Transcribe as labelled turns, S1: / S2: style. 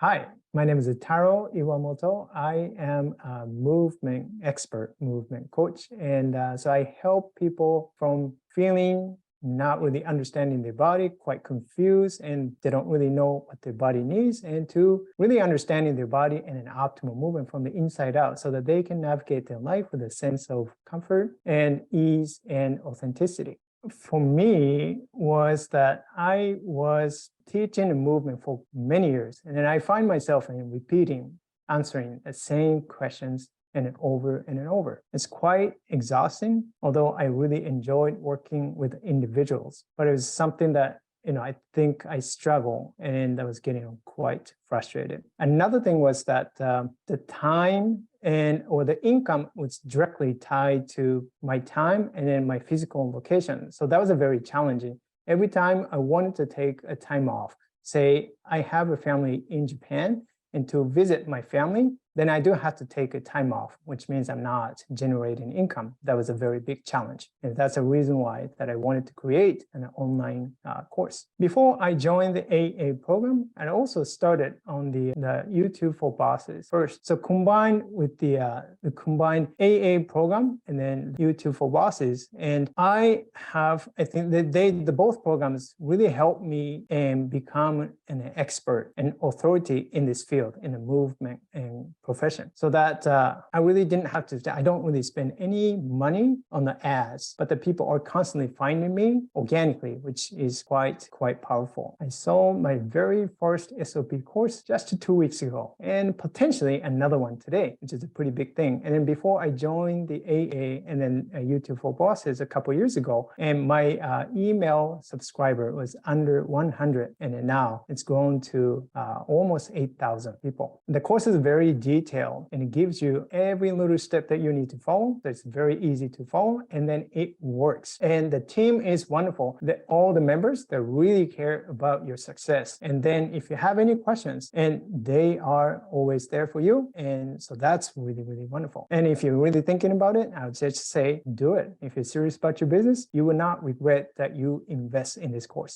S1: Hi, my name is Taro Iwamoto. I am a movement expert, movement coach. And so I help people from feeling not really understanding their body, quite confused, and they don't really know what their body needs, and to really understanding their body and an optimal movement from the inside out so that they can navigate their life with a sense of comfort and ease and authenticity. For me was that I was teaching a movement for many years, and then I find myself in repeating, answering the same questions and then over and over. It's quite exhausting, although I really enjoyed working with individuals, but it was something that I think I struggle and I was getting quite frustrated. Another thing was that the time or the income was directly tied to my time and then my physical location. So that was a very challenging. Every time I wanted to take a time off, say I have a family in Japan, and to visit my family, then I do have to take a time off, which means I'm not generating income. That was a very big challenge. And that's a reason why that I wanted to create an online course. Before I joined the AA program, I also started on the YouTube for Bosses first. So combined with the combined AA program and then YouTube for Bosses, and I think that the both programs really helped me and become an expert and authority in this field, in the movement and profession, so that I really didn't have to, I don't really spend any money on the ads, but the people are constantly finding me organically, which is quite powerful. I sold my very first SOP course just 2 weeks ago, and potentially another one today, which is a pretty big thing. And then before I joined the AA and then YouTube for Bosses a couple years ago, and my email subscriber was under 100, and then now it's grown to almost 8,000 people. The course is very detailed, and it gives you every little step that you need to follow. That's very easy to follow, and then it works. And the team is wonderful. All the members, they really care about your success. And then if you have any questions, and they are always there for you. And so that's really, really wonderful. And if you're really thinking about it, I would just say, do it. If you're serious about your business, you will not regret that you invest in this course.